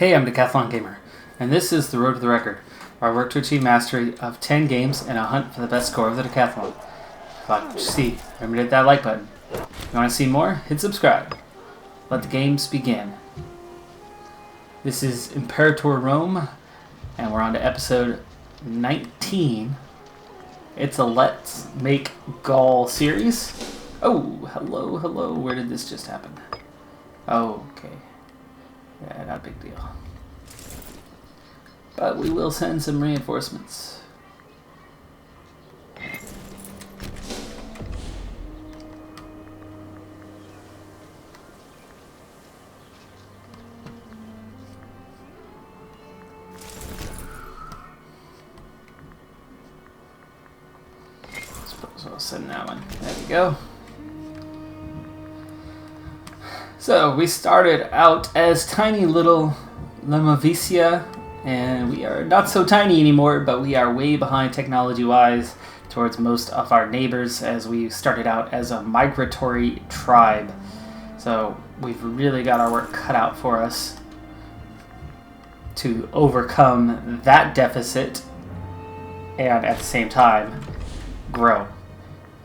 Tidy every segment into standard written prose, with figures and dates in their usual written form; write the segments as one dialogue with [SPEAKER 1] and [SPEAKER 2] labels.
[SPEAKER 1] Hey, I'm Decathlon Gamer, and this is the Road to the Record, where I work to achieve mastery of 10 games and a hunt for the best score of the Decathlon. Remember to hit that like button. If you want to see more, hit subscribe. Let the games begin. This is Imperator Rome, and we're on to episode 19. It's a Let's Make Gaul series. Oh, hello. Where did this just happen? Oh, okay. Yeah, not a big deal. But we will send some reinforcements. Suppose I'll send that one. There we go. So we started out as tiny little Lemovicia, and we are not so tiny anymore, but we are way behind technology-wise towards most of our neighbors, as we started out as a migratory tribe. So we've really got our work cut out for us to overcome that deficit and at the same time grow.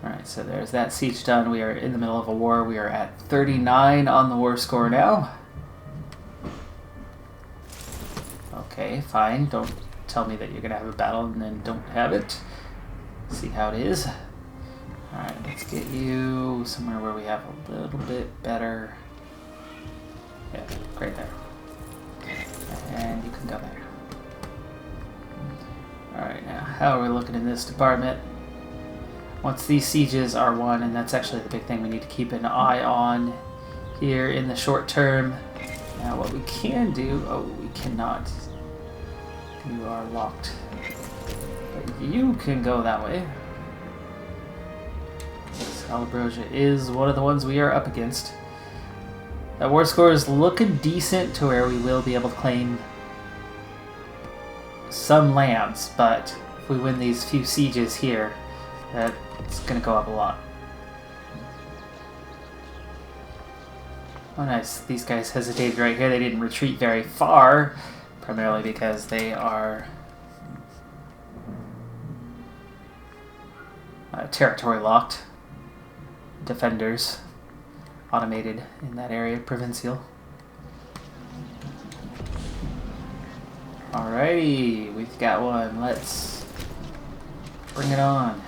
[SPEAKER 1] Alright, so there's that siege done. We are in the middle of a war. We are at 39 on the war score now. Okay, fine. Don't tell me that you're going to have a battle and then don't have it. See how it is. Alright, let's get you somewhere where we have a little bit better... Yeah, right there. And you can go there. Alright, now how are we looking in this department? Once these sieges are won, and that's actually the big thing we need to keep an eye on here in the short term. Now what we can do... Oh, we cannot. You are locked. But you can go that way. Salabrosia is one of the ones we are up against. That war score is looking decent to where we will be able to claim some lands, but if we win these few sieges here, that's going to go up a lot. Oh nice, these guys hesitated right here. They didn't retreat very far, primarily because they are territory locked. Defenders, automated in that area, provincial. Alrighty, we've got one. Let's bring it on.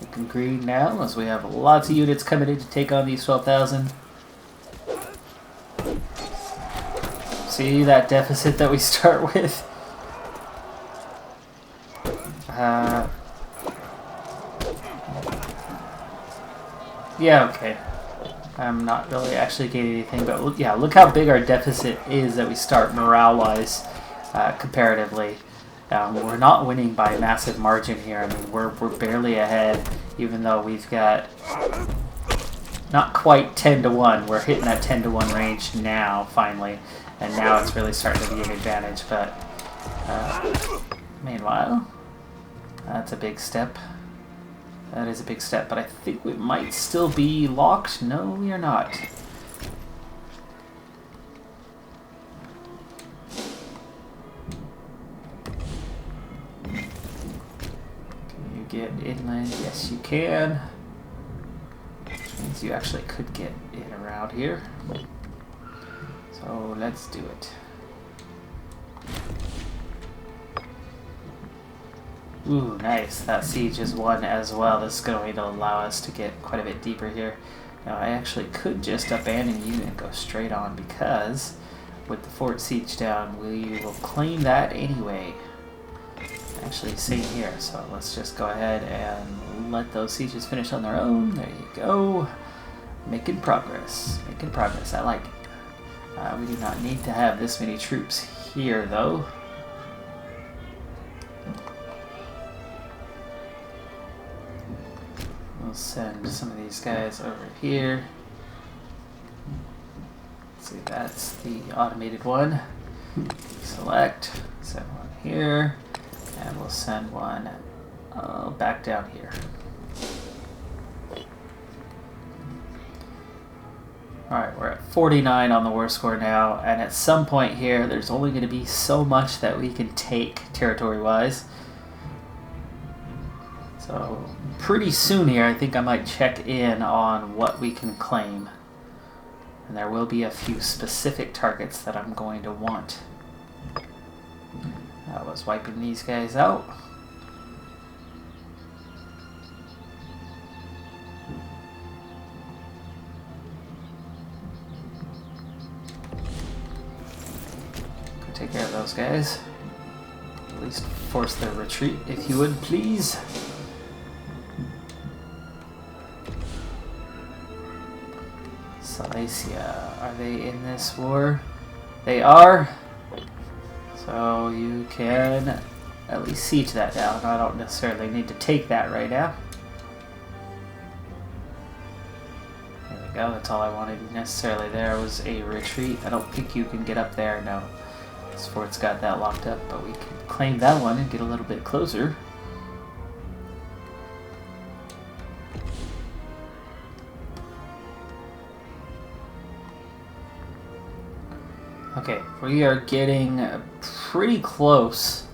[SPEAKER 1] Looking green now, as we have lots of units coming in to take on these 12,000. See that deficit that we start with? Yeah, okay. I'm not really actually gaining anything, but yeah, look how big our deficit is that we start morale-wise, comparatively. We're not winning by a massive margin here. I mean, we're barely ahead, even though we've got not quite 10 to 1. We're hitting that 10 to 1 range now, finally, and now it's really starting to be an advantage. But meanwhile, that's a big step. That is a big step, but I think we might still be locked. No, we are not. Can you get inland? Yes, you can. Which means you actually could get in around here. So let's do it. Ooh, nice. That siege is won as well. This is going to allow us to get quite a bit deeper here. Now, I actually could just abandon you and go straight on, because with the fort siege down, we will claim that anyway. Actually, same here. So let's just go ahead and let those sieges finish on their own. There you go. Making progress. Making progress. I like it. We do not need to have this many troops here, though. We'll send some of these guys over here. Let's see, that's the automated one. Select, send one here, and we'll send one back down here. Alright, we're at 49 on the war score now, and at some point here, there's only going to be so much that we can take territory-wise. So, pretty soon here, I think I might check in on what we can claim. And there will be a few specific targets that I'm going to want. I was wiping these guys out. Take care of those guys. At least force their retreat, if you would, please. Silesia, are they in this war? They are. So you can at least siege that down. I don't necessarily need to take that right now. There we go. That's all I wanted necessarily. There was a retreat. I don't think you can get up there. No. This fort's got that locked up, but we can claim that one and get a little bit closer. Okay, we are getting pretty close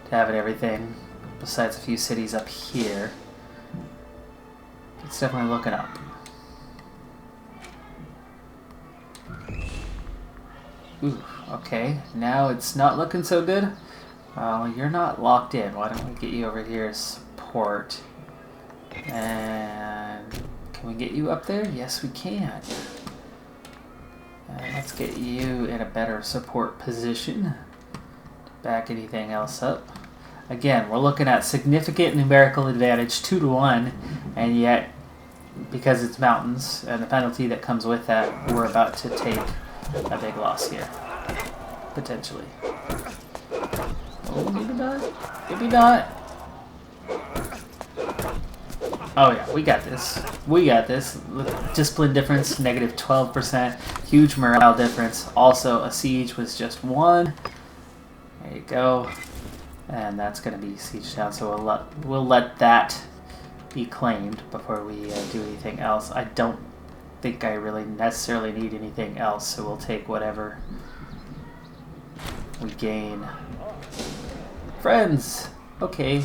[SPEAKER 1] to having everything, besides a few cities up here. It's definitely looking up. Ooh, okay, now it's not looking so good. Well, you're not locked in. Why don't we get you over here as support? And can we get you up there? Yes, we can. Let's get you in a better support position to back anything else up. Again, we're looking at significant numerical advantage, 2-1, and yet, because it's mountains and the penalty that comes with that, we're about to take a big loss here. Potentially. Oh, maybe not. Maybe not. Oh yeah, we got this. We got this. Discipline difference, negative 12%. Huge morale difference. Also, a siege was just 1. There you go. And that's going to be siege down, so we'll let that be claimed before we do anything else. I don't think I really necessarily need anything else, so we'll take whatever we gain. Friends! Okay,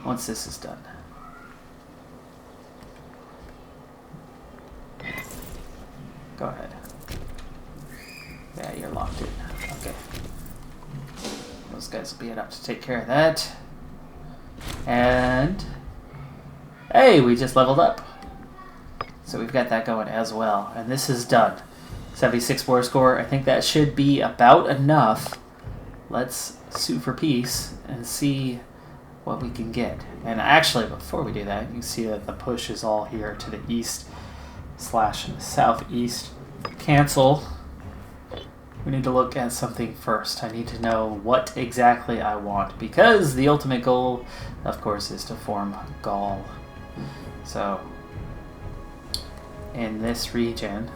[SPEAKER 1] once this is done. Go ahead. Yeah, you're locked in. Okay. Those guys will be enough to take care of that. And hey, we just leveled up. So we've got that going as well. And this is done. 76 war score. I think that should be about enough. Let's sue for peace and see what we can get. And actually, before we do that, you can see that the push is all here to the east/southeast. Cancel. We need to look at something first. I need to know what exactly I want, because the ultimate goal, of course, is to form Gaul. So, in this region,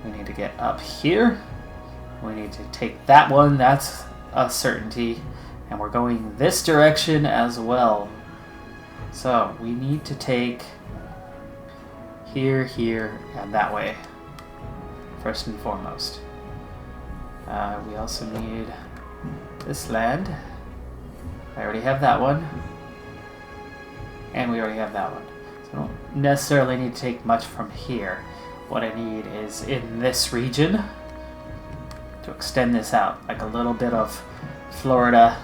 [SPEAKER 1] we need to get up here. We need to take that one. That's a certainty. And we're going this direction as well. So, we need to take here, here, and that way, first and foremost. We also need this land. I already have that one. And we already have that one. So I don't necessarily need to take much from here. What I need is in this region to extend this out, like a little bit of Florida,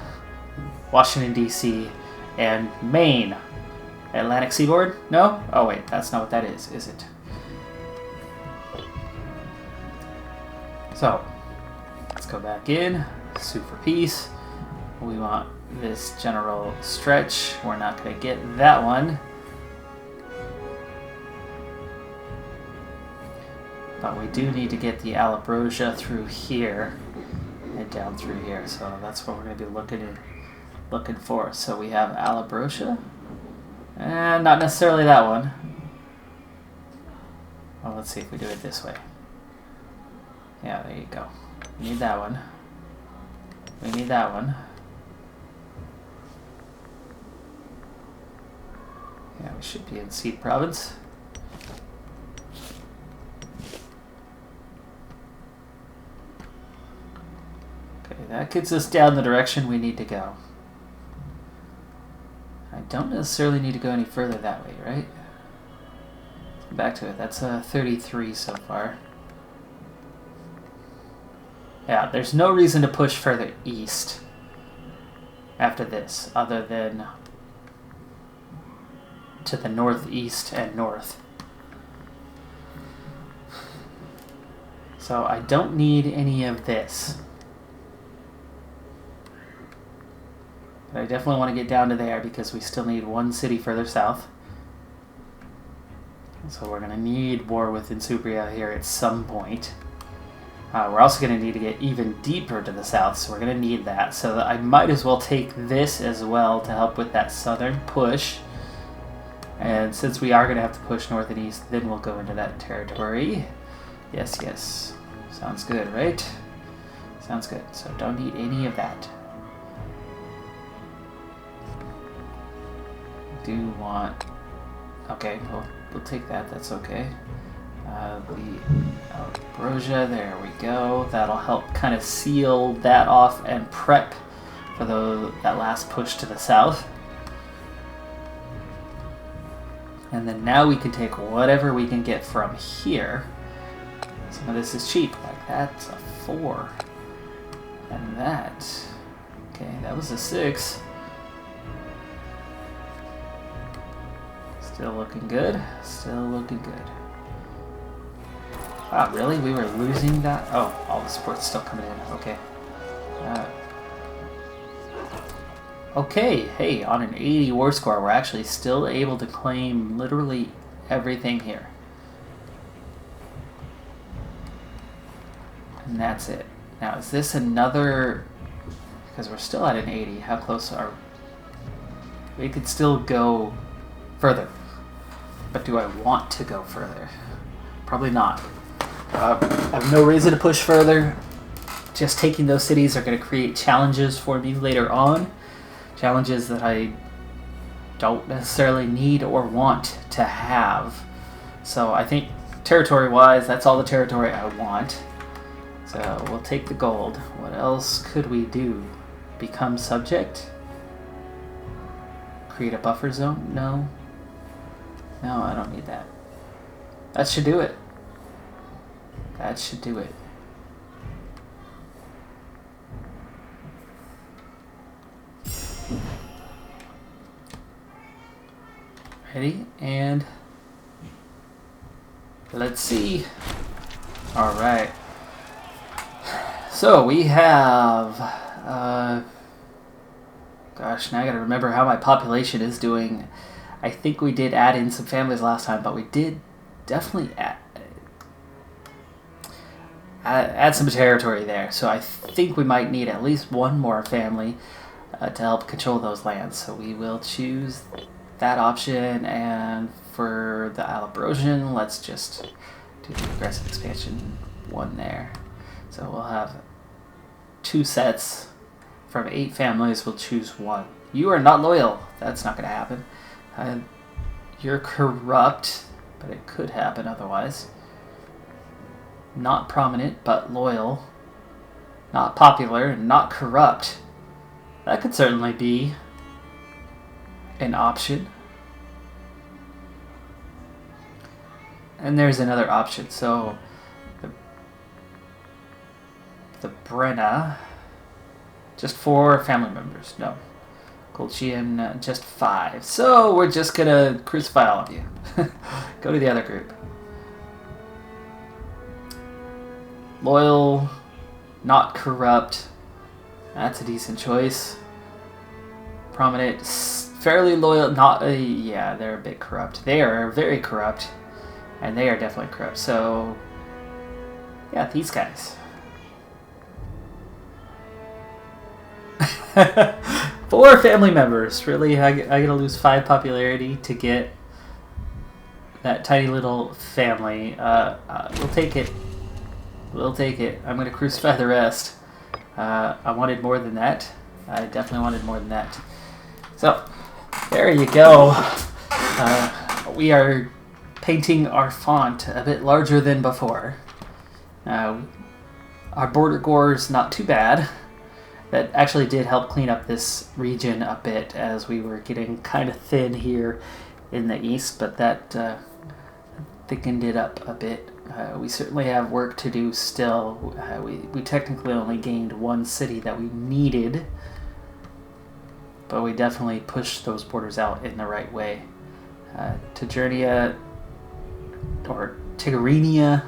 [SPEAKER 1] Washington, D.C., and Maine. Atlantic seaboard? No? Oh wait, that's not what that is it? So, let's go back in, sue for peace. We want this general stretch. We're not going to get that one. But we do need to get the Allobrosia through here and down through here. So that's what we're going to be looking for. So we have Allobrosia. And not necessarily that one. Well, let's see if we do it this way. Yeah, there you go. We need that one. We need that one. Yeah, we should be in Seed Province. that gets us down the direction we need to go. I don't necessarily need to go any further that way, right? Let's go back to it. That's 33 so far. Yeah, there's no reason to push further east after this, other than to the northeast and north. So I don't need any of this. But I definitely want to get down to there because we still need one city further south. So we're going to need war with Insubria here at some point. We're also going to need to get even deeper to the south, so we're going to need that. So I might as well take this as well to help with that southern push. And since we are going to have to push north and east, then we'll go into that territory. Yes, yes. Sounds good, right? Sounds good. So don't need any of that. Do want... Okay, we'll take that. That's okay. The Ambrosia, there we go. That'll help kind of seal that off and prep for that last push to the south. And then now we can take whatever we can get from here. Some of this is cheap, like that's a 4. And that, okay, that was a 6. Still looking good, still looking good. Wow, really? We were losing that? Oh, all the support's still coming in. Okay. Okay, hey, on an 80 war score, we're actually still able to claim literally everything here. And that's it. Now, is this another... Because we're still at an 80, how close are we? We could still go further. But do I want to go further? Probably not. I have no reason to push further. Just taking those cities are going to create challenges for me later on. Challenges that I don't necessarily need or want to have. So I think territory-wise, that's all the territory I want. So we'll take the gold. What else could we do? Become subject? Create a buffer zone? No. No, I don't need that. That should do it. That should do it. Ready? And let's see. All right. So we have, gosh, now I gotta remember how my population is doing. I think we did add in some families last time, but we did definitely add some territory there. So I think we might need at least one more family to help control those lands. So we will choose that option, and for the Alabrosian, let's just do the aggressive expansion 1 there. So we'll have 2 sets. From 8 families, we'll choose 1. You are not loyal. That's not going to happen. You're corrupt, but it could happen otherwise. Not prominent, but loyal. Not popular, not corrupt. That could certainly be an option. And there's another option. So the Brenna, just 4 family members. No. Colchian, just 5. So we're just gonna crucify all of you. Go to the other group. Loyal, not corrupt. That's a decent choice. Prominent, fairly loyal, not yeah, they're a bit corrupt. They are very corrupt, and they are definitely corrupt. So yeah, these guys. 4 family members. Really, I gotta lose 5 popularity to get that tiny little family. We'll take it. We'll take it. I'm gonna crucify the rest. I wanted more than that. I definitely wanted more than that. So, there you go. We are painting our font a bit larger than before. Our border gore is not too bad. that actually did help clean up this region a bit as we were getting kind of thin here in the east, but that thickened it up a bit. We certainly have work to do still. We technically only gained one city that we needed, but we definitely pushed those borders out in the right way. Tigurinia, or Tigurinia,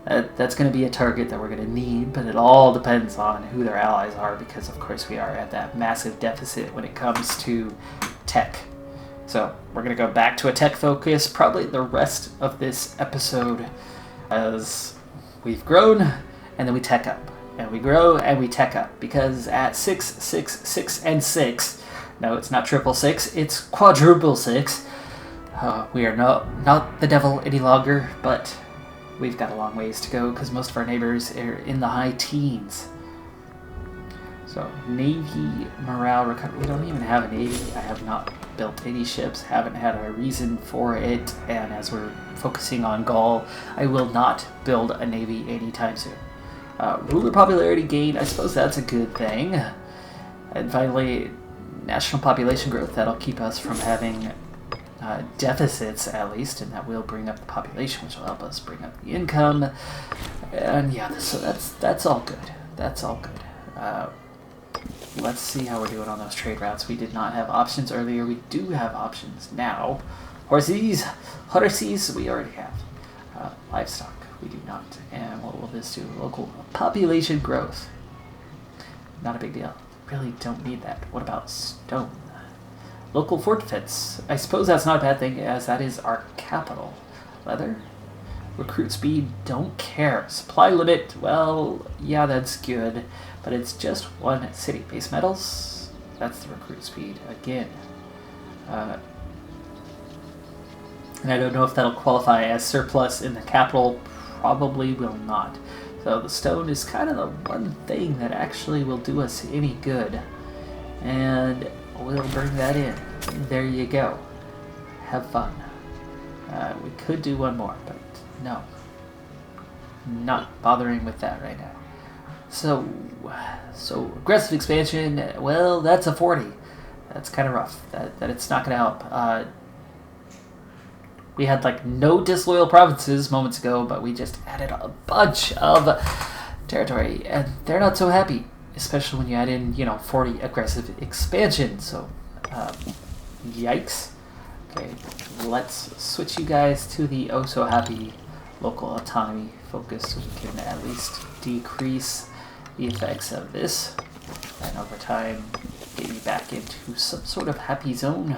[SPEAKER 1] that's going to be a target that we're going to need, but it all depends on who their allies are, because of course we are at that massive deficit when it comes to tech. So we're going to go back to a tech focus probably the rest of this episode, as we've grown and then we tech up, and we grow and we tech up, because at 6, 6, 6, and 6, no, it's not triple 6, it's quadruple 6. We are not the devil any longer, but we've got a long ways to go because most of our neighbors are in the high teens. So, Navy morale recovery. We don't even have a Navy. I have not built any ships, haven't had a reason for it, and as we're focusing on Gaul, I will not build a Navy anytime soon. Ruler popularity gain, I suppose that's a good thing. And finally, national population growth. That'll keep us from having deficits, at least, and that will bring up the population, which will help us bring up the income. And yeah, so that's all good. That's all good. Let's see how we're doing on those trade routes. We did not have options earlier. We do have options now. Horses, we already have. Livestock, we do not. And what will this do? Local population growth. Not a big deal. Really don't need that. What about stone? Local fort defense. I suppose that's not a bad thing, as that is our capital. Leather. Recruit speed, don't care. Supply limit, well, yeah, that's good, but it's just one city. Base metals, that's the recruit speed again. And I don't know if that'll qualify as surplus in the capital. Probably will not. So the stone is kind of the one thing that actually will do us any good. And we'll bring that in. There you go. Have fun. We could do one more, but no. Not bothering with that right now. So aggressive expansion, well, that's a 40. That's kind of rough. That it's not going to help. We had like no disloyal provinces moments ago, but we just added a bunch of territory, and they're not so happy, especially when you add in, 40 aggressive expansion. So, yikes. Okay, let's switch you guys to the oh-so-happy local autonomy focus so we can at least decrease the effects of this, and over time get you back into some sort of happy zone.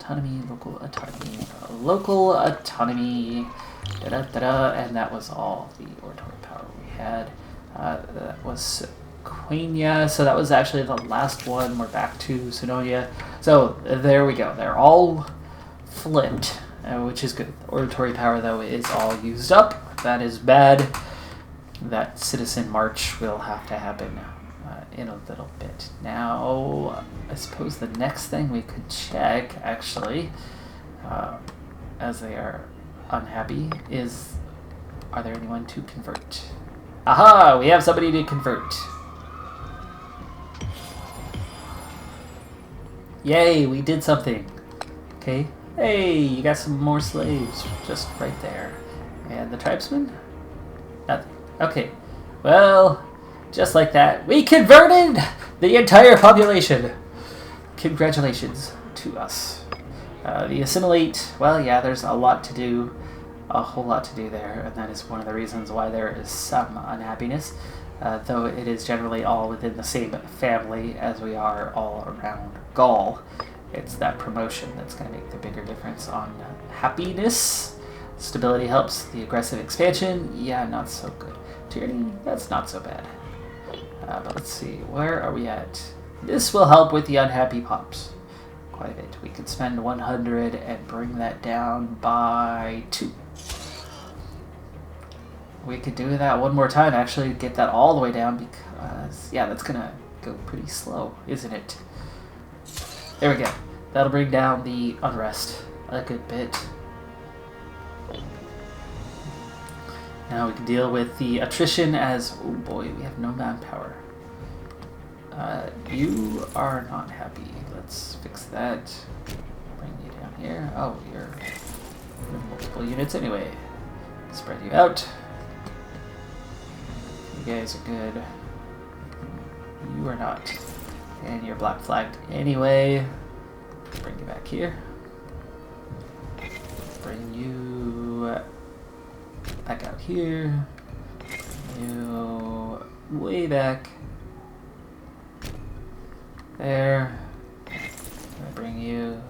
[SPEAKER 1] Local autonomy, da-da-da-da, and that was all the oratory power we had. That was Quenya, so that was actually the last one. We're back to Sononia. So there we go. They're all flipped, which is good. Oratory power, though, is all used up. That is bad. That citizen march will have to happen in a little bit. Now, I suppose the next thing we could check, actually, as they are unhappy, is, are there anyone to convert? Aha! We have somebody to convert. Yay, we did something. Okay. Hey, you got some more slaves just right there. And the tribesmen? Nothing. Okay. Well, just like that, we converted the entire population. Congratulations to us. The assimilate, well, yeah, there's a lot to do. A whole lot to do there, and that is one of the reasons why there is some unhappiness, though it is generally all within the same family as we are all around Gaul. It's that promotion that's going to make the bigger difference on happiness. Stability helps. The aggressive expansion, yeah, not so good. Tyranny, that's not so bad. But let's see, where are we at? This will help with the unhappy pops quite a bit. We could spend 100 and bring that down by 2. We could do that one more time, actually, get that all the way down, because, yeah, that's going to go pretty slow, isn't it? There we go. That'll bring down the unrest a good bit. Now we can deal with the attrition as, oh boy, we have no manpower. You are not happy. Let's fix that. Bring you down here. Oh, you're multiple units anyway. Spread you out. You guys are good. You are not. And you're black flagged anyway. Bring you back here. Bring you back out here. Bring you way back. There. I'm gonna bring you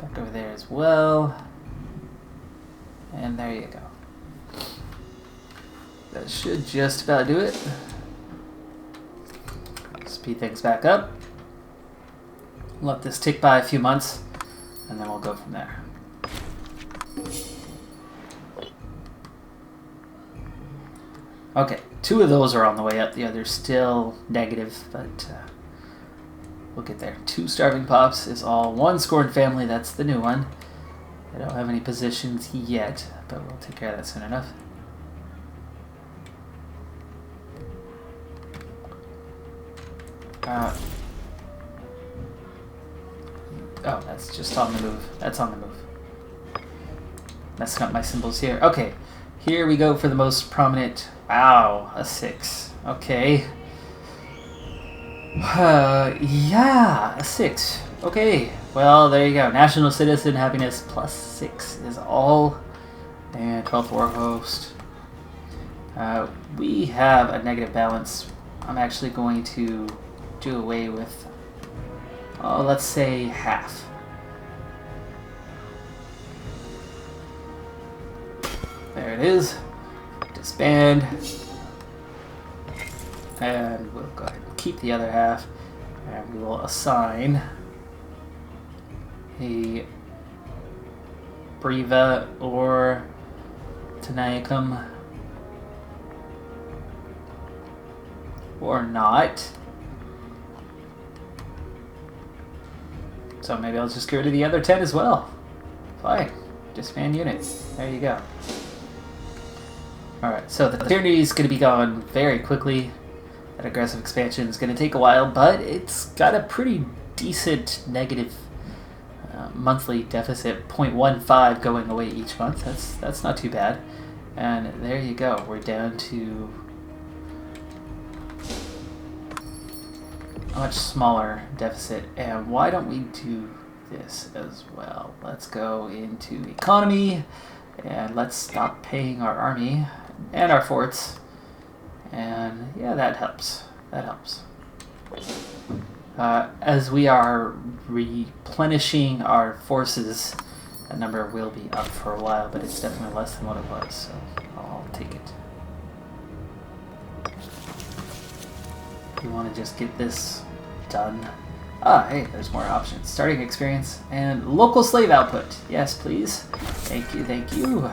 [SPEAKER 1] back over there as well. And there you go. That should just about do it. Speed things back up. Let this tick by a few months, and then we'll go from there. Okay, 2 of those are on the way up. The other's still negative, but we'll get there. 2 starving pops is all. 1 scorned family, that's the new one. I don't have any positions yet, but we'll take care of that soon enough. Oh, that's just on the move. That's on the move. Messing up my symbols here. Okay, here we go for the most prominent. Wow, a 6. Okay. Yeah, a 6. Okay, well, there you go. National Citizen Happiness plus 6 is all. And 12th War Host. We have a negative balance. I'm actually going to do away with, oh, let's say half. There it is. Disband. And we'll go ahead and keep the other half. And we will assign a Briva or Tanaicum. Or not. So maybe I'll just get rid of the other 10 as well. Fine. Disband units. There you go. Alright, so the tyranny is going to be gone very quickly. That aggressive expansion is going to take a while, but it's got a pretty decent negative monthly deficit, 0.15 going away each month. That's not too bad. And there you go. We're down to a much smaller deficit. And why don't we do this as well? Let's go into economy and let's stop paying our army and our forts. And yeah, that helps. That helps. As we are replenishing our forces, that number will be up for a while, but it's definitely less than what it was, so I'll take it. You want to just get this done. Ah, hey, there's more options. Starting experience and local slave output. Yes, please. Thank you, thank you.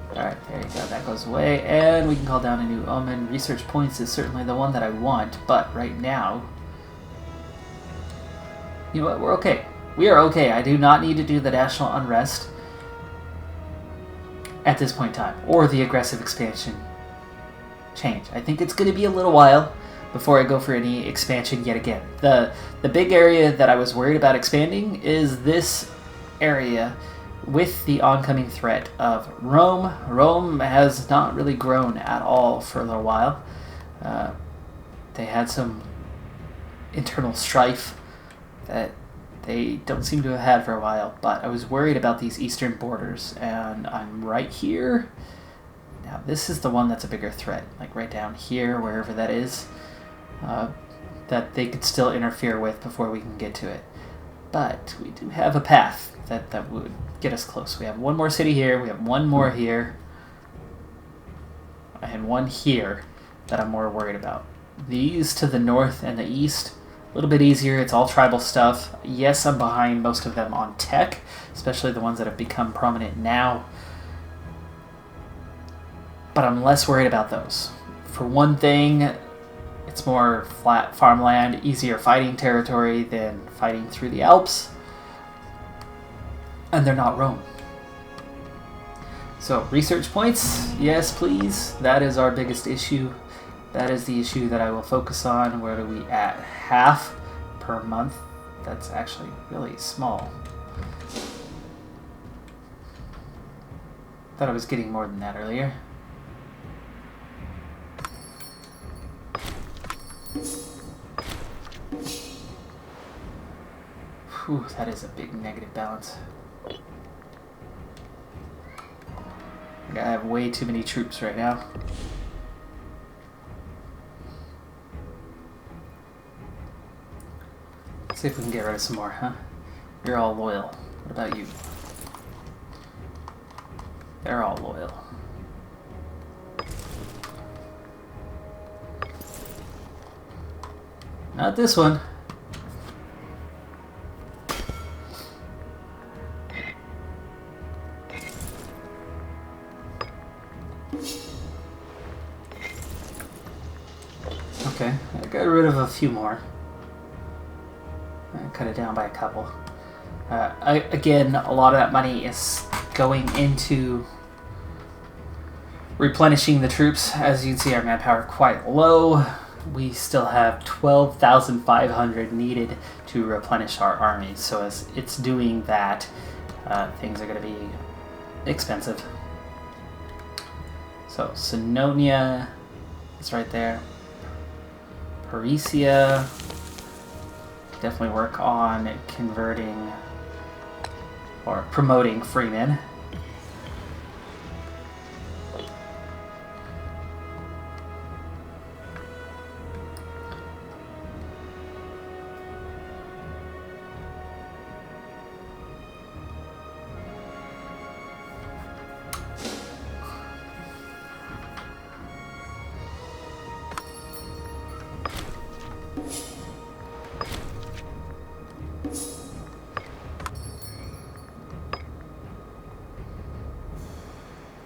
[SPEAKER 1] Alright, there you go. That goes away. And we can call down a new omen. Research points is certainly the one that I want, but right now, you know what? We're okay. We are okay. I do not need to do the national unrest at this point in time, or the aggressive expansion change. I think it's going to be a little while before I go for any expansion yet again. The big area that I was worried about expanding is this area with the oncoming threat of Rome. Rome has not really grown at all for a little while. They had some internal strife that they don't seem to have had for a while, but I was worried about these eastern borders, and I'm right here. Now this is the one that's a bigger threat, like right down here, wherever that is, that they could still interfere with before we can get to it. But we do have a path that would get us close. We have one more city here, we have one more here, and one here that I'm more worried about. These to the north and the east, a little bit easier. It's all tribal stuff. Yes, I'm behind most of them on tech, especially the ones that have become prominent now. But I'm less worried about those. For one thing, it's more flat farmland, easier fighting territory than fighting through the Alps. And they're not Rome. So, research points, yes please. That is our biggest issue. That is the issue that I will focus on. Where are we at? Half per month? That's actually really small. Thought I was getting more than that earlier. Whew, that is a big negative balance. I have way too many troops right now. Let's see if we can get rid of some more, huh? You're all loyal. What about you? They're all loyal. Not this one. Okay, I got rid of a few more. I cut it down by a couple. Again, a lot of that money is going into replenishing the troops. As you can see, our manpower quite low. We still have 12,500 needed to replenish our army. So as it's doing that, things are going to be expensive. So Sinonia is right there. Parisia. Definitely work on converting or promoting freemen.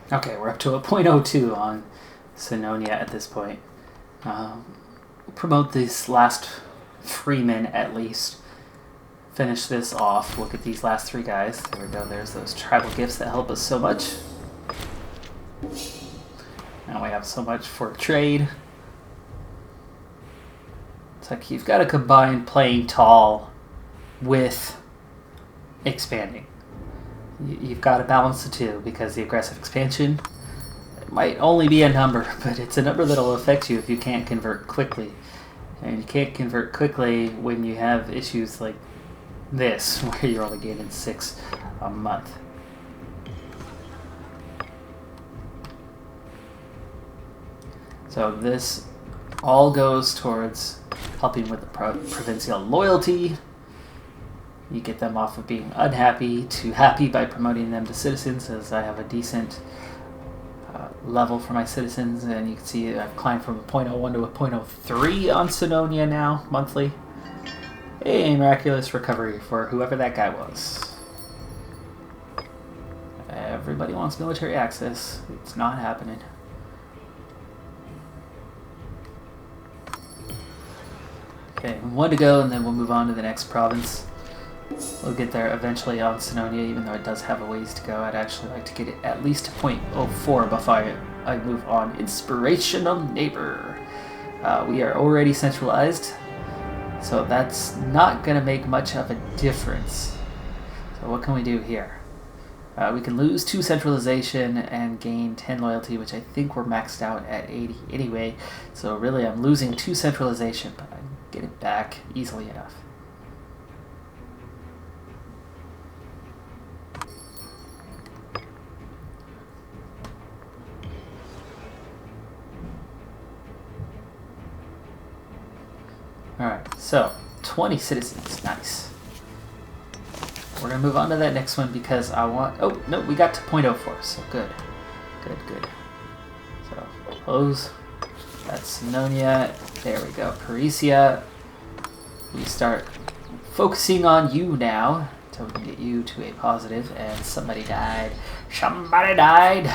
[SPEAKER 1] Okay, we're up to a 0.02 on Sinonia at this point. Promote these last freemen at least. Finish this off. Look at these last three guys. There we go. There's those tribal gifts that help us so much. Now we have so much for trade. It's like you've got to combine playing tall with expanding. You've got to balance the two, because the aggressive expansion might only be a number, but it's a number that'll affect you if you can't convert quickly. And you can't convert quickly when you have issues like this, where you're only gaining 6 a month. So this all goes towards helping with the provincial loyalty. You get them off of being unhappy to happy by promoting them to citizens, as I have a decent level for my citizens. And you can see I've climbed from a 0.01 to a 0.03 on Sinonia now, monthly. A miraculous recovery for whoever that guy was. Everybody wants military access. It's not happening. Okay, one to go, and then we'll move on to the next province. We'll get there eventually on Sinonia, even though it does have a ways to go. I'd actually like to get it at least to 0.04 before I move on. Inspirational Neighbor. We are already centralized, so that's not going to make much of a difference. So what can we do here? We can lose 2 centralization and gain 10 loyalty, which I think we're maxed out at 80 anyway. So really I'm losing 2 centralization, but I can get it back easily enough. Alright, so 20 citizens, nice. We're going to move on to that next one because I want... Oh, no, we got to 0.04, so good. Good. So, close. That's Sinonia. There we go. Parisia. We start focusing on you now until we can get you to a positive. And somebody died. Somebody died!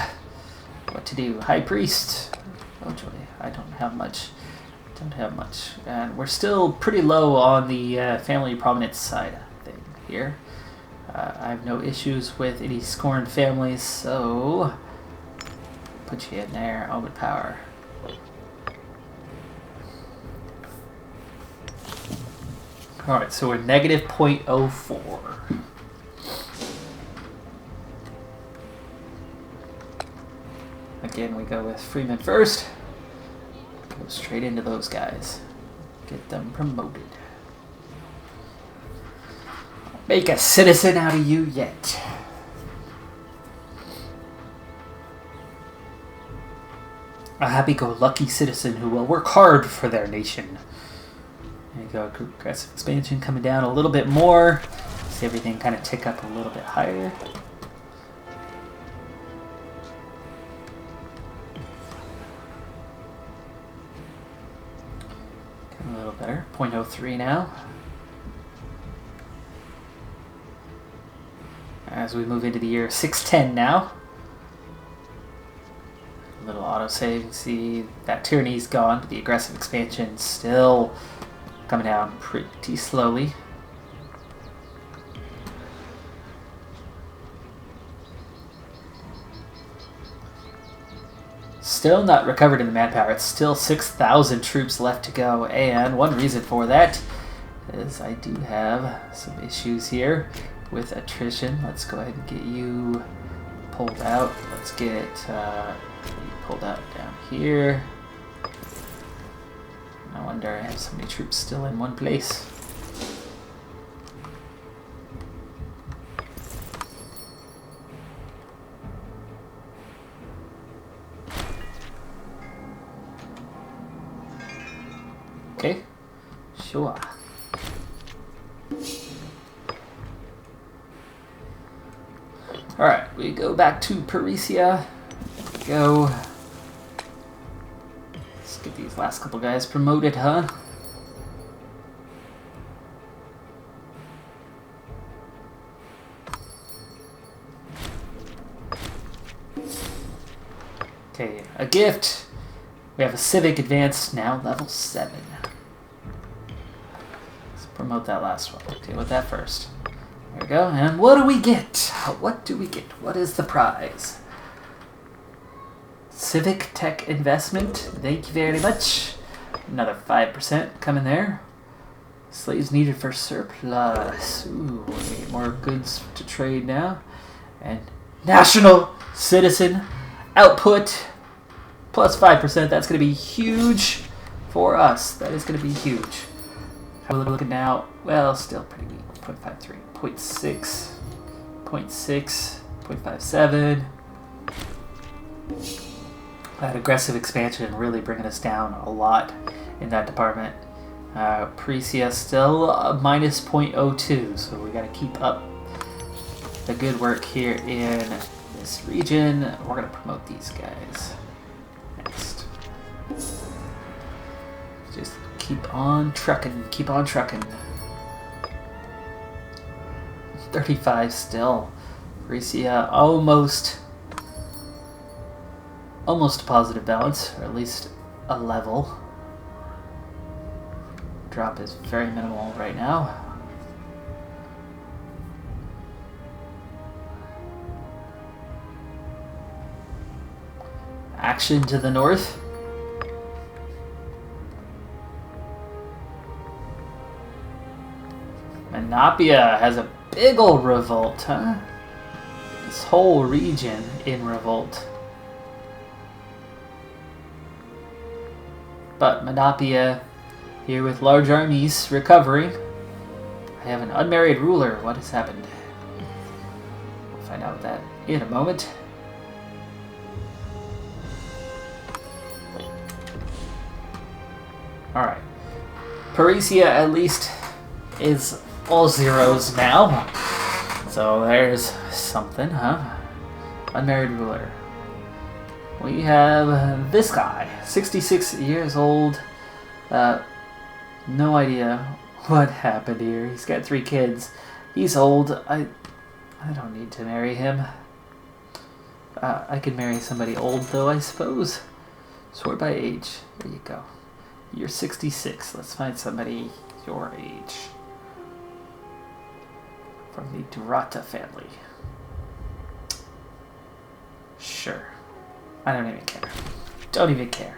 [SPEAKER 1] What to do? High Priest. Oh, joy. I don't have much. And we're still pretty low on the family prominence side thing here. I have no issues with any scorned families, so put you in there. Omen power. Alright, so we're negative 0.04. Again, we go with Freeman first. Go straight into those guys. Get them promoted. Make a citizen out of you yet. A happy-go-lucky citizen who will work hard for their nation. There you go, aggressive expansion coming down a little bit more. See everything kind of tick up a little bit higher. Getting a little better. 0.03 now. As we move into the year 610 now. A little autosave. See that tyranny's gone, but the aggressive expansion still coming down pretty slowly. Still not recovered in the manpower. It's still 6,000 troops left to go, and one reason for that is I do have some issues here with attrition. Let's go ahead and get you pulled out. Let's get you pulled out down here. No wonder I have so many troops still in one place. Okay, sure. Alright, we go back to Parisia. Go. Let's get these last couple guys promoted, huh? Okay, a gift. We have a civic advance now, level 7. Let's promote that last one. Deal with that first. There we go. And what do we get? What do we get? What is the prize? Civic Tech Investment. Thank you very much. Another 5% coming there. Slaves needed for surplus. Ooh, we get more goods to trade now. And national citizen output plus 5%. That's going to be huge for us. That is going to be huge. How are we looking now? Well, still pretty weak. 0.53, 0.6, 0.6, 0.57. That aggressive expansion really bringing us down a lot in that department. Parisia still minus 0.02, so we got to keep up the good work here in this region. We're going to promote these guys next. Just keep on trucking, keep on trucking. 35 still. Parisia almost a positive balance, or at least a level. Drop is very minimal right now. Action to the north. Menapia has a big old revolt, huh? This whole region in revolt. But Menapia, here with large armies, recovering. I have an unmarried ruler. What has happened? We'll find out that in a moment. Alright. Parisia at least is all zeros now. So there's something, huh? Unmarried ruler. We have this guy, 66 years old. No idea what happened here. He's got 3 kids. He's old. I don't need to marry him. I could marry somebody old though, I suppose. Sort by age. There you go. You're 66. Let's find somebody your age. From the Durata family. Sure. I don't even care. Don't even care.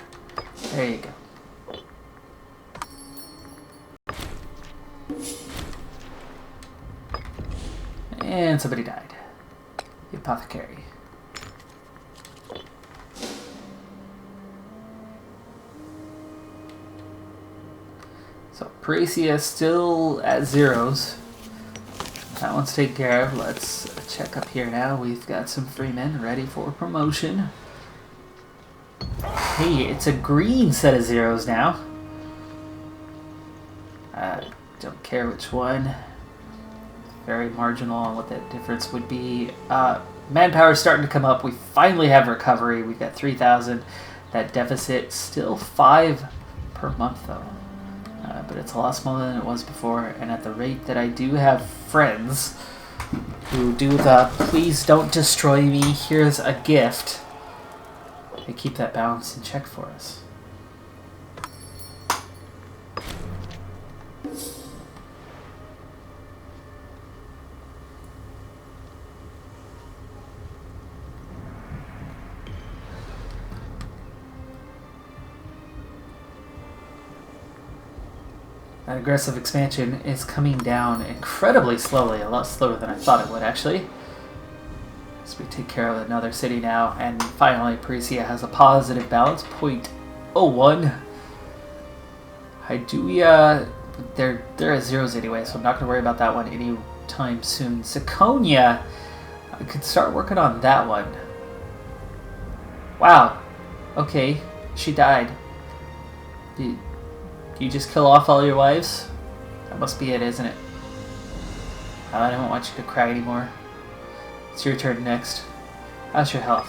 [SPEAKER 1] There you go. And somebody died. The apothecary. So Parisia still at zeros. That one's taken care of. Let's check up here now. We've got some free men ready for promotion. Hey, it's a green set of zeros now. Don't care which one. Very marginal on what that difference would be. Manpower's starting to come up. We finally have recovery. We've got 3,000. That deficit still 5 per month though. But it's a lot smaller than it was before. And at the rate that I do have friends who do the please don't destroy me, here's a gift, they keep that balance in check for us. That aggressive expansion is coming down incredibly slowly, a lot slower than I thought it would actually. So we take care of another city now, and finally Parisia has a positive balance, 0.01. Hydua, they're at zeros anyway, so I'm not going to worry about that one anytime soon. Sakonia, I could start working on that one. Wow, okay, she died. You just kill off all your wives? That must be it, isn't it? I don't want you to cry anymore. It's your turn next. How's your health?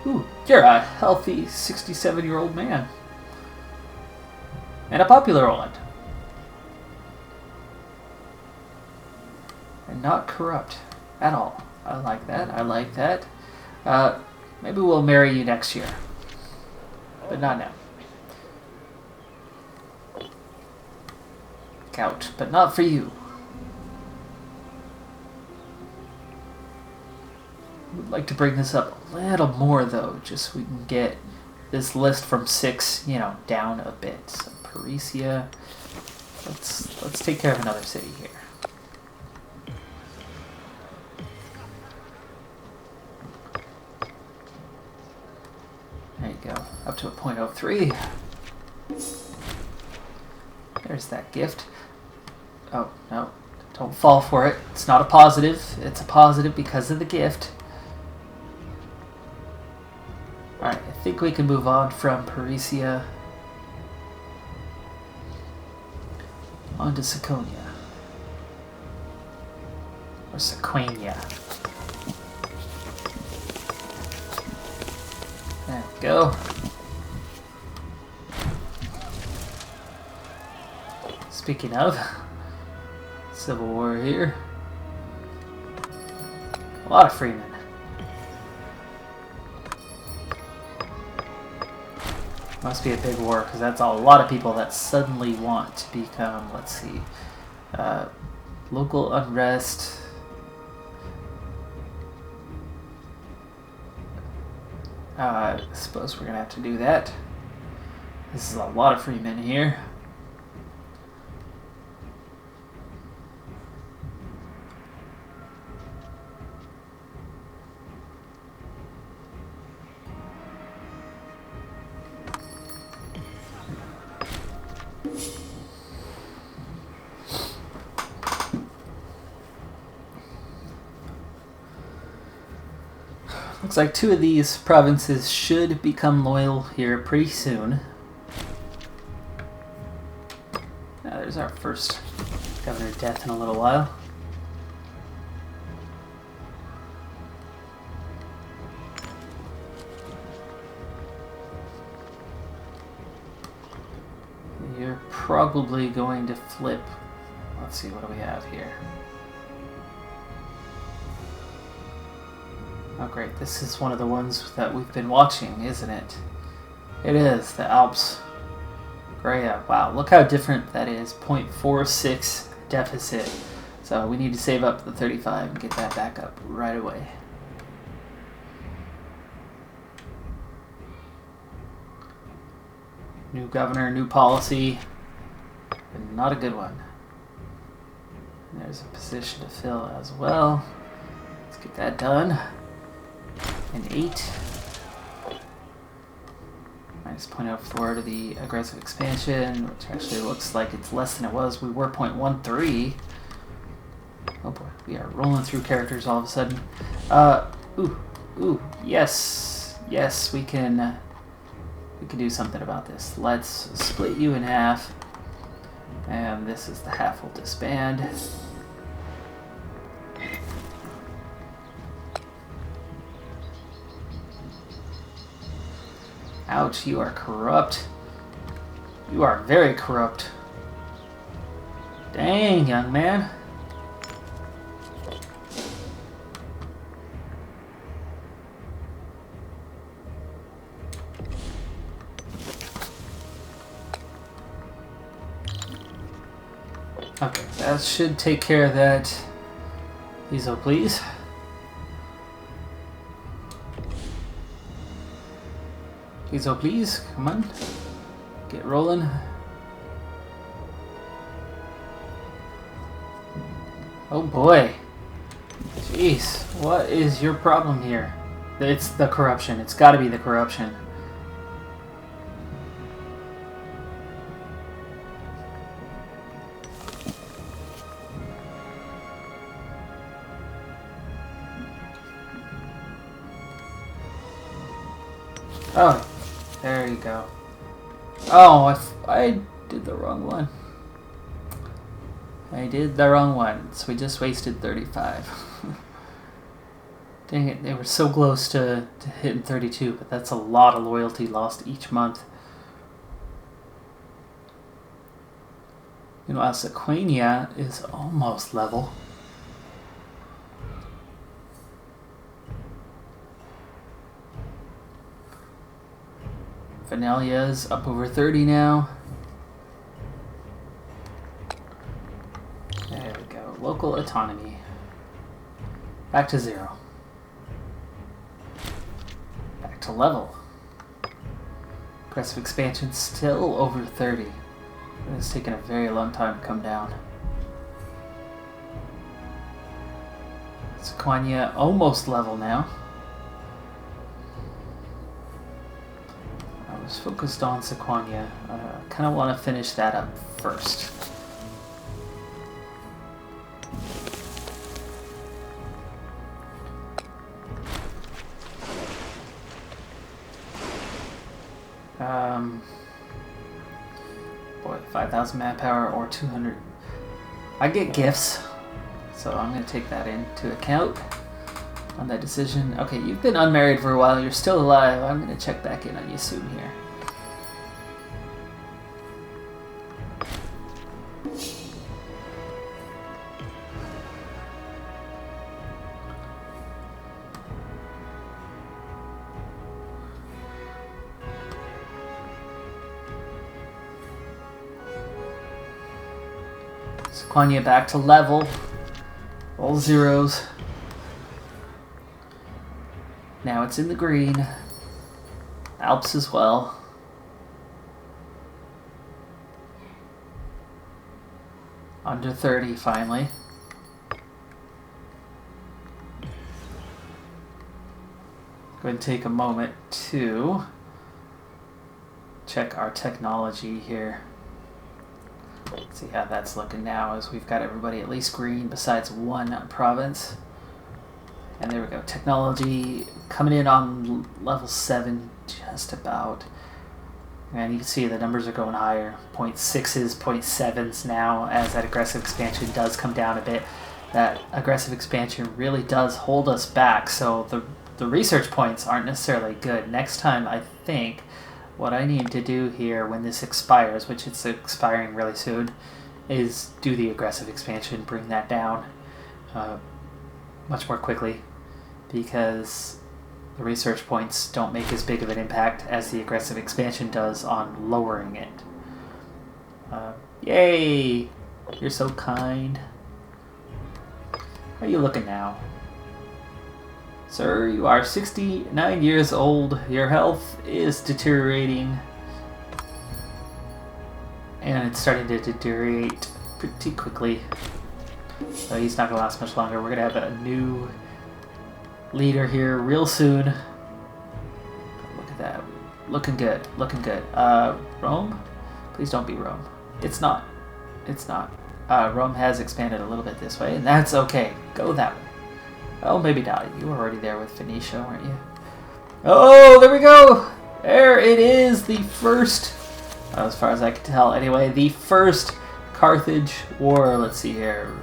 [SPEAKER 1] Ooh, you're a healthy 67-year-old man. And a popular one. And not corrupt at all. I like that. I like that. Maybe we'll marry you next year. But not now. Couch, but not for you. Would like to bring this up a little more though, just so we can get this list from 6, down a bit. So Parisia, let's take care of another city here. There you go, up to a 0.03. There's that gift. Oh, no. Don't fall for it. It's not a positive. It's a positive because of the gift. Alright, I think we can move on from Parisia on to Sakonia. Or Sequania. There we go. Speaking of, Civil War here. A lot of freemen. Must be a big war, because that's a lot of people that suddenly want to become, let's see, local unrest. I suppose we're going to have to do that. This is a lot of freemen here. Looks like 2 of these provinces should become loyal here pretty soon. Now there's our first governor death in a little while. You're probably going to flip. Let's see, what do we have here? Oh great, this is one of the ones that we've been watching, isn't it? It is, the Alps. Great, wow, look how different that is. 0.46 deficit. So we need to save up the 35 and get that back up right away. New governor, new policy, and not a good one. There's a position to fill as well. Let's get that done. An 8. -0.04 to the aggressive expansion, which actually looks like it's less than it was. We were 0.13. Oh boy, we are rolling through characters all of a sudden. Ooh, yes, we can do something about this. Let's split you in half, and this is the half will disband. Ouch, you are corrupt. You are very corrupt. Dang, young man. Okay, that should take care of that. Ezo, please. Ezo, please. Come on. Get rolling. Oh boy. Jeez, what is your problem here? It's the corruption. It's got to be the corruption. Oh, there you go. Oh, I did the wrong one. I did the wrong one, so we just wasted 35. Dang it, they were so close to hitting 32, but that's a lot of loyalty lost each month. You know, Sequania is almost level. Vanelia's up over 30 now. There we go. Local autonomy. Back to 0. Back to level. Aggressive expansion still over 30. It's taken a very long time to come down. Sequania almost level now. Focused on Sequania. Kind of want to finish that up first. Boy, 5,000 manpower or 200. I get gifts, so I'm going to take that into account on that decision. Okay, you've been unmarried for a while. You're still alive. I'm going to check back in on you soon here. Sequania back to level. All zeros. Now it's in the green. Alps as well. Under 30 finally. Go ahead and take a moment to check our technology here. See how that's looking now as we've got everybody at least green besides one province. And there we go. Technology coming in on level 7 just about. And you can see the numbers are going higher. 0.6s, 0.7s now as that aggressive expansion does come down a bit. That aggressive expansion really does hold us back. So the research points aren't necessarily good. Next time, I think what I need to do here when this expires, which it's expiring really soon, is do the aggressive expansion, bring that down much more quickly, because the research points don't make as big of an impact as the aggressive expansion does on lowering it. Yay! You're so kind. How are you looking now? Sir, you are 69 years old. Your health is deteriorating. And it's starting to deteriorate pretty quickly. So he's not going to last much longer. We're going to have a new leader here real soon. Look at that. Looking good. Looking good. Rome? Please don't be Rome. It's not. It's not. Rome has expanded a little bit this way, and that's okay. Go that way. Oh, maybe not. You were already there with Phoenicia, weren't you? Oh, there we go! There it is! The first, as far as I can tell anyway, the first Carthage war. Let's see here.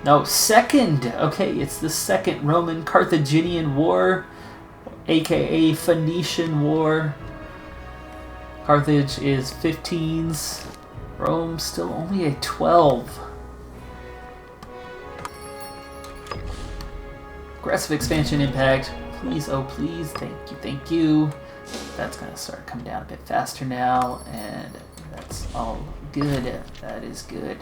[SPEAKER 1] No, second! Okay, it's the second Roman-Carthaginian war, aka Phoenician war. Carthage is 15s. Rome still only a 12. Aggressive expansion impact. Please, oh please, thank you, thank you. That's going to start coming down a bit faster now, and that's all good. That is good.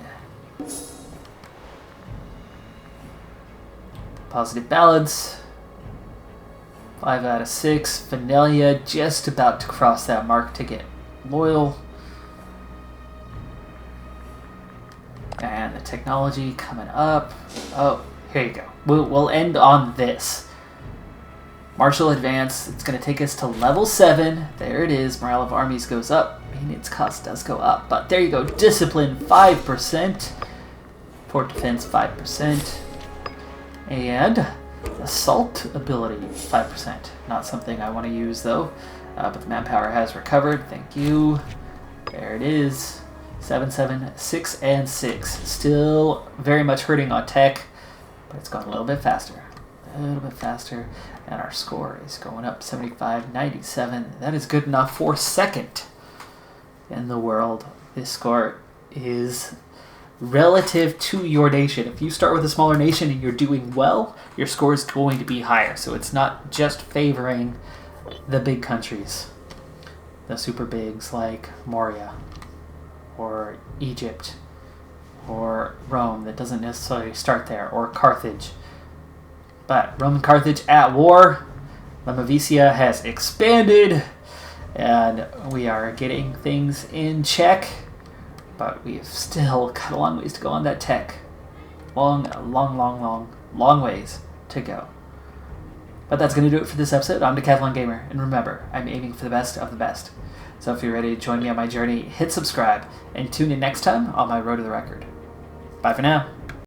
[SPEAKER 1] Positive balance. 5 out of 6. Venelia just about to cross that mark to get loyal. And the technology coming up. Oh, here you go. We'll end on this. Martial advance. It's going to take us to level 7. There it is. Morale of armies goes up. Maintenance cost does go up. But there you go. Discipline 5%. Fort defense 5%. And assault ability 5%. Not something I want to use though. But the manpower has recovered. Thank you. There it is. 7, 7, 6, and 6. Still very much hurting on tech. But it's going a little bit faster. A little bit faster. And our score is going up 75, 97. That is good enough for second in the world. This score is relative to your nation. If you start with a smaller nation and you're doing well, your score is going to be higher. So it's not just favoring the big countries. The super bigs like Moria or Egypt or Rome that doesn't necessarily start there, or Carthage. But Rome and Carthage at war. Lemavisia has expanded, and we are getting things in check. But we've still got a long ways to go on that tech. Long ways to go. But that's going to do it for this episode. I'm Decathlon Gamer, and remember, I'm aiming for the best of the best. So if you're ready to join me on my journey, hit subscribe, and tune in next time on my Road to the Record. Bye for now.